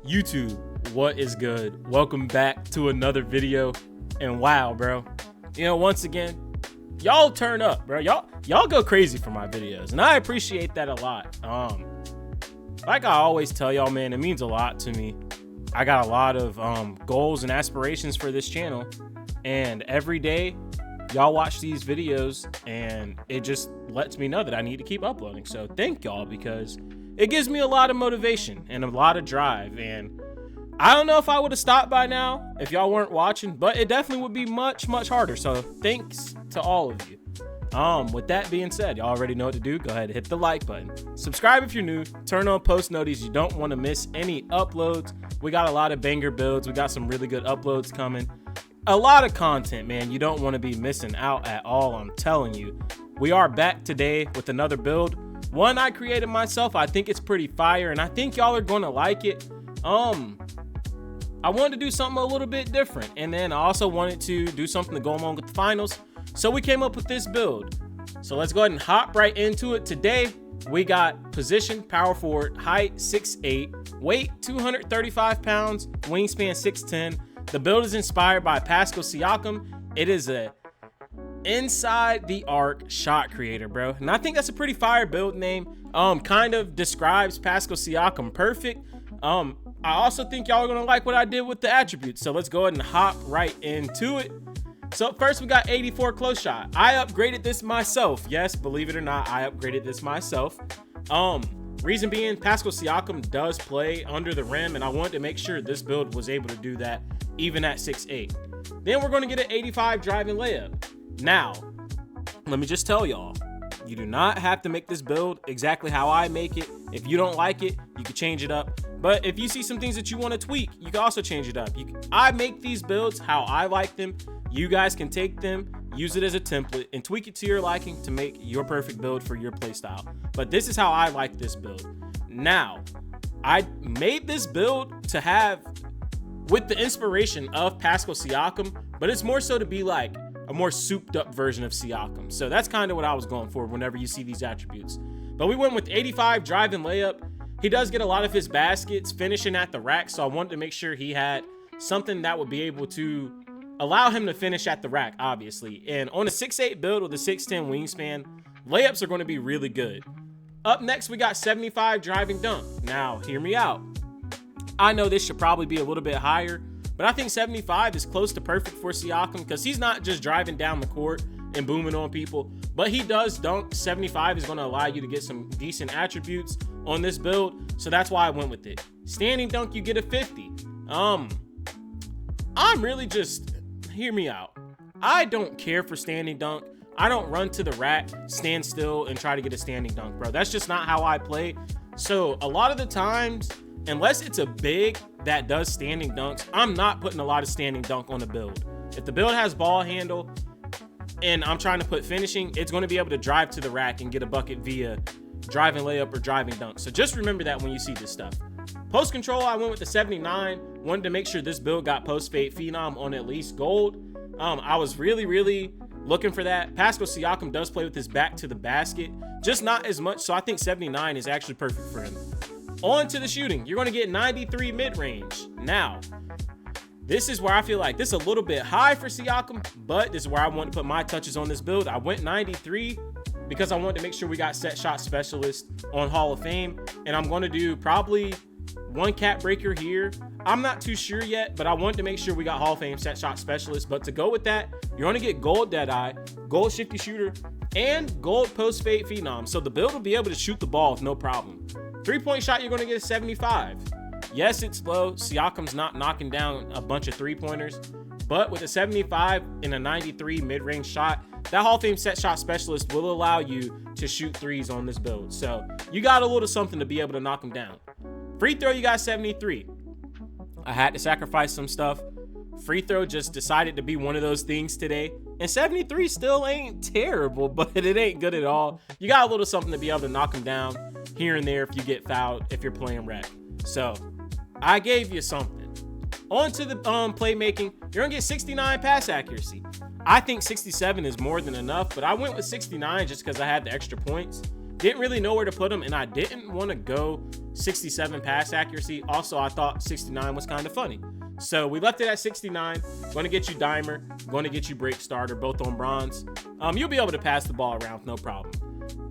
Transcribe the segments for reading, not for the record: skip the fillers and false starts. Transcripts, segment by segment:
YouTube, what is good? Welcome back to another video. And wow, bro, you know, once again, y'all turn up, bro. Y'all go crazy for my videos, and I appreciate that a lot. Like I always tell y'all, man, it means a lot to me. I got a lot of goals and aspirations for this channel, and every day y'all watch these videos and it just lets me know that I need to keep uploading. So thank y'all, because it gives me a lot of motivation and a lot of drive. And I don't know if I would have stopped by now if y'all weren't watching, but it definitely would be much harder. So thanks to all of you. With that being said, y'all already know what to do. Go ahead and hit the like button, subscribe if you're new, turn on post notifications. You don't want to miss any uploads. We got a lot of banger builds. We got some really good uploads coming. A lot of content, man. You don't want to be missing out at all. I'm telling you. We are back today with another build. One I created myself. I think it's pretty fire, and I think y'all are going to like it. I wanted to do something a little bit different, and then I also wanted to do something to go along with the finals. So we came up with this build. So let's go ahead and hop right into it. Today, we got position, power forward, height 6'8", weight 235 pounds, wingspan 6'10". The build is inspired by Pascal Siakam. It is a inside the arc shot creator, bro. And I think that's a pretty fire build name. Kind of describes Pascal Siakam perfect. I also think y'all are gonna like what I did with the attributes. So let's go ahead and hop right into it. So first we got 84 close shot. I upgraded this myself. Yes, believe it or not, I upgraded this myself. Reason being, Pascal Siakam does play under the rim, and I wanted to make sure this build was able to do that even at 6'8". Then we're going to get an 85 driving layup. Now, let me just tell y'all, you do not have to make this build exactly how I make it. If you don't like it, you can change it up. But if you see some things that you want to tweak, you can also change it up. I make these builds how I like them. You guys can take them, use it as a template, and tweak it to your liking to make your perfect build for your playstyle. But this is how I like this build. Now, I made this build to have with the inspiration of Pascal Siakam, but it's more so to be like a more souped up version of Siakam. So that's kind of what I was going for whenever you see these attributes. But we went with 85 driving layup. He does get a lot of his baskets finishing at the rack, so I wanted to make sure he had something that would be able to allow him to finish at the rack, obviously. And on a 6'8" build with a 6'10" wingspan, layups are going to be really good. Up next, we got 75 driving dunk. Now, hear me out. I know this should probably be a little bit higher, but I think 75 is close to perfect for Siakam, because he's not just driving down the court and booming on people, but he does dunk. 75 is going to allow you to get some decent attributes on this build, so that's why I went with it. Standing dunk, you get a 50. I'm really just, hear me out. I don't care for standing dunk. I don't run to the rack, stand still, and try to get a standing dunk, bro. That's just not how I play. So a lot of the times, unless it's a big that does standing dunks, I'm not putting a lot of standing dunk on the build. If the build has ball handle and I'm trying to put finishing, it's going to be able to drive to the rack and get a bucket via driving layup or driving dunk. So just remember that when you see this stuff. Post control, I went with the 79. Wanted to make sure this build got post fade phenom on at least gold. I was really looking for that. Pascal Siakam does play with his back to the basket, just not as much. So I think 79 is actually perfect for him. On to the shooting. You're going to get 93 mid-range. Now, this is where I feel like this is a little bit high for Siakam, but this is where I want to put my touches on this build. I went 93 because I wanted to make sure we got set shot specialist on Hall of Fame, and I'm going to do probably one cap breaker here. I'm not too sure yet, but I wanted to make sure we got Hall of Fame set shot specialist. But to go with that, you're going to get gold Deadeye, gold shifty shooter, and gold post fade phenom. So the build will be able to shoot the ball with no problem. 3-point shot, you're going to get a 75. Yes, it's low. Siakam's not knocking down a bunch of 3-pointers, but with a 75 and a 93 mid-range shot, that Hall of Fame set shot specialist will allow you to shoot threes on this build. So you got a little something to be able to knock them down. Free throw, you got 73. I had to sacrifice some stuff. Free throw just decided to be one of those things today. And 73 still ain't terrible, but it ain't good at all. You got a little something to be able to knock them down here and there if you get fouled, if you're playing rec. So I gave you something. On to the playmaking. You're gonna get 69 pass accuracy. I think 67 is more than enough, but I went with 69 just because I had the extra points. Didn't really know where to put them, and I didn't want to go 67 pass accuracy. Also, I thought 69 was kind of funny. So we left it at 69. Going to get you dimer, going to get you break starter, both on bronze. You'll be able to pass the ball around with no problem.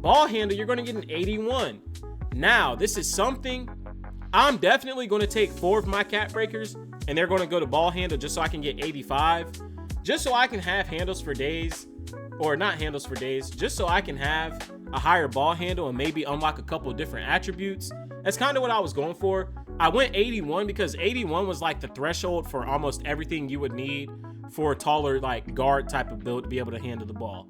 Ball handle, you're going to get an 81. Now, this is something I'm definitely going to take 4 of my cap breakers, and they're going to go to ball handle just so I can get 85. Just so I can have handles for days, or not handles for days, just so I can have a higher ball handle and maybe unlock a couple of different attributes. That's kind of what I was going for. I went 81 because 81 was like the threshold for almost everything you would need for a taller like guard type of build to be able to handle the ball.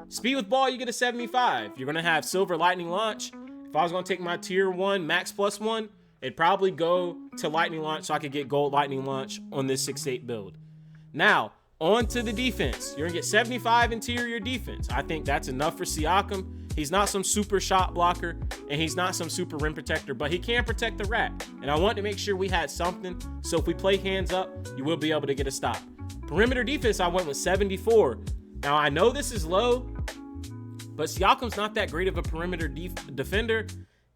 Speed with ball, you get a 75. You're going to have silver lightning launch. If I was going to take my tier 1 max +1, it'd probably go to lightning launch so I could get gold lightning launch on this 6'8 build. Now, on to the defense. You're going to get 75 interior defense. I think that's enough for Siakam. He's not some super shot blocker, and he's not some super rim protector, but he can protect the rack. And I wanted to make sure we had something, so if we play hands up, you will be able to get a stop. Perimeter defense, I went with 74. Now, I know this is low, but Siakam's not that great of a perimeter defender,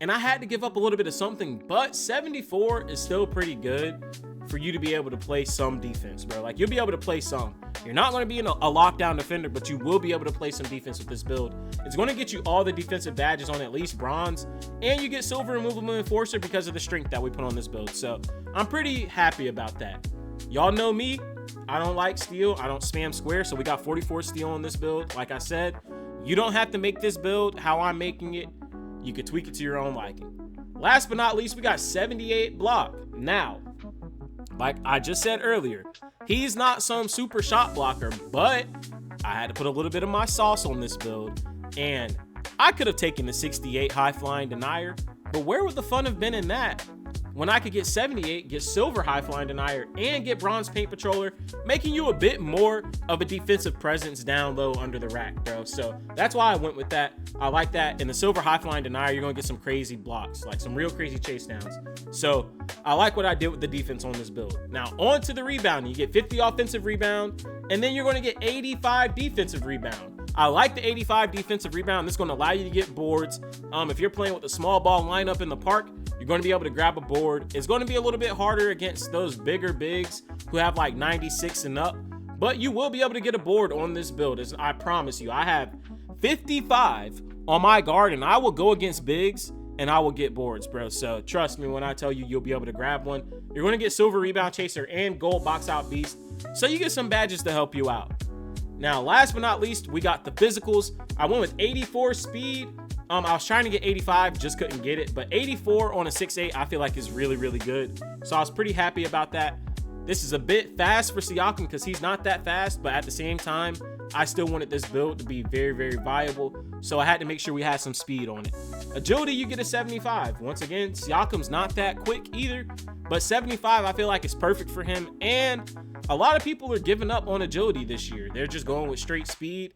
and I had to give up a little bit of something, but 74 is still pretty good for you to be able to play some defense, bro. Like, you'll be able to play some. You're not going to be a lockdown defender, but you will be able to play some defense with this build. It's going to get you all the defensive badges on at least bronze, and you get silver immovable enforcer because of the strength that we put on this build. So I'm pretty happy about that. Y'all know me. I don't like steal. I don't spam square, so we got 44 steal on this build. Like I said, you don't have to make this build how I'm making it. You can tweak it to your own liking. Last but not least, we got 78 block. Now, like I just said earlier, he's not some super shot blocker, but I had to put a little bit of my sauce on this build, and I could have taken the 68 high flying denier, but where would the fun have been in that when I could get 78, get silver high flying denier, and get bronze paint patroller, making you a bit more of a defensive presence down low under the rack, bro. So that's why I went with that. I like that. In the silver high flying denier, you're gonna get some crazy blocks, like some real crazy chase downs. So I like what I did with the defense on this build. Now on to the rebound. You get 50 offensive rebound, and then you're gonna get 85 defensive rebound. I like the 85 defensive rebound. This is going to allow you to get boards. If you're playing with a small ball lineup in the park, you're going to be able to grab a board. It's going to be a little bit harder against those bigger bigs who have like 96 and up, but you will be able to get a board on this build. As I promise you, I have 55 on my guard, and I will go against bigs and I will get boards, bro. So trust me when I tell you, you'll be able to grab one. You're going to get silver rebound chaser and gold box out beast, so you get some badges to help you out. Now, last but not least, we got the physicals. I went with 84 speed. I was trying to get 85, just couldn't get it. But 84 on a 6'8", I feel like is really, really good. So I was pretty happy about that. This is a bit fast for Siakam because he's not that fast, but at the same time, I still wanted this build to be very, very viable. So I had to make sure we had some speed on it. Agility, you get a 75. Once again, Siakam's not that quick either, but 75, I feel like is perfect for him. And a lot of people are giving up on agility this year. They're just going with straight speed.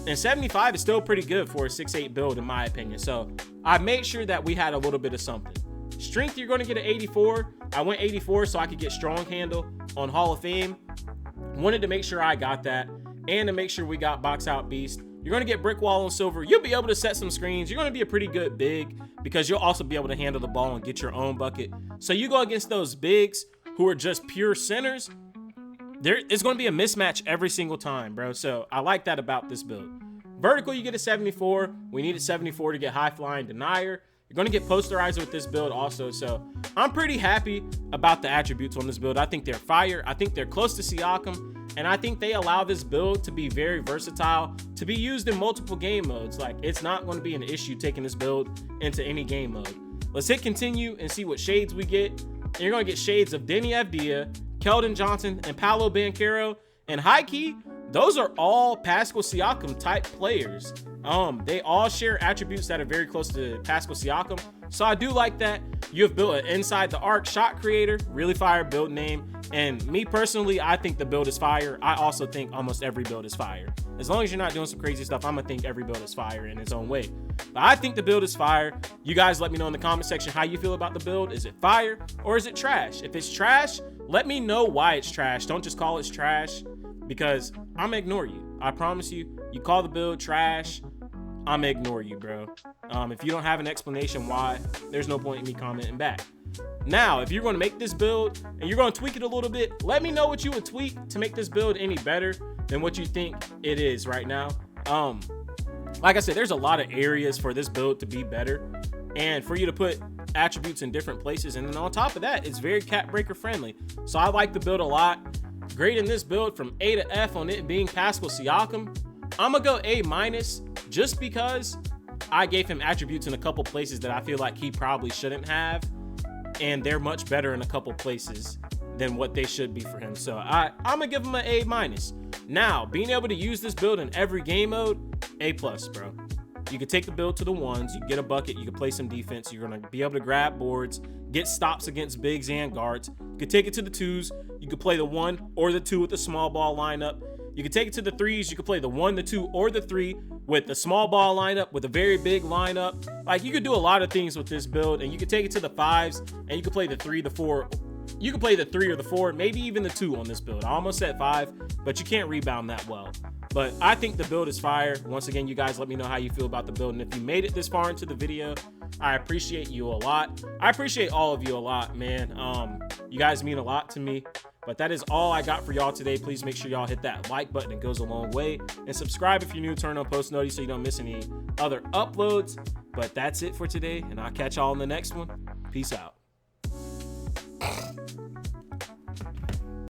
And 75 is still pretty good for a 6'8 build, in my opinion. So I made sure that we had a little bit of something. Strength, you're going to get an 84. I went 84 so I could get strong handle on Hall of Fame. Wanted to make sure I got that, and to make sure we got box out beast. You're going to get brick wall on silver. You'll be able to set some screens. You're going to be a pretty good big because you'll also be able to handle the ball and get your own bucket. So you go against those bigs who are just pure centers, it's going to be a mismatch every single time, bro. So I like that about this build. Vertical, you get a 74. We needed 74 to get high flying denier. You're going to get posterizer with this build also. So I'm pretty happy about the attributes on this build. I think they're fire. I think they're close to Siakam. And I think they allow this build to be very versatile, to be used in multiple game modes. Like, it's not going to be an issue taking this build into any game mode. Let's hit continue and see what shades we get. And you're going to get shades of Denny Avdia, Keldon Johnson, and Paolo Banchero. And high key, those are all Pascal Siakam type players. They all share attributes that are very close to Pascal Siakam. So I do like that. You have built an inside the arc shot creator, really fire build name. And me personally, I think the build is fire. I also think almost every build is fire. As long as you're not doing some crazy stuff, I'm gonna think every build is fire in its own way. But I think the build is fire. You guys let me know in the comment section how you feel about the build. Is it fire or is it trash? If it's trash, let me know why it's trash. Don't just call it trash, because I'm gonna ignore you. I promise you. You call the build trash, I'm gonna ignore you, bro. If you don't have an explanation why, there's no point in me commenting back. Now, if you're going to make this build and you're going to tweak it a little bit, let me know what you would tweak to make this build any better than what you think it is right now. Like I said, there's a lot of areas for this build to be better and for you to put attributes in different places. And then on top of that, it's very cat breaker friendly. So I like the build a lot. Grading this build from A to F on it being Pascal Siakam, I'm gonna go A- just because I gave him attributes in a couple places that I feel like he probably shouldn't have, and they're much better in a couple places than what they should be for him. So I'm gonna give him an A-. Now, being able to use this build in every game mode, A+, bro. You can take the build to the ones, you can get a bucket, you can play some defense, you're gonna be able to grab boards, get stops against bigs and guards. You can take it to the twos, you can play the 1 or the 2 with the small ball lineup. You can take it to the threes, you can play the 1, the 2, or the 3 with the small ball lineup, with a very big lineup. Like, you could do a lot of things with this build, and you can take it to the 5s, and you can play the 3, the 4. You can play the 3 or the 4, maybe even the 2 on this build. I almost said 5, but you can't rebound that well. But I think the build is fire. Once again, you guys let me know how you feel about the build, and if you made it this far into the video, I appreciate you a lot. I appreciate all of you a lot, man. You guys mean a lot to me. But that is all I got for y'all today. Please make sure y'all hit that like button. It goes a long way. And subscribe if you're new. Turn on post notifications so you don't miss any other uploads. But that's it for today, and I'll catch y'all in the next one. Peace out.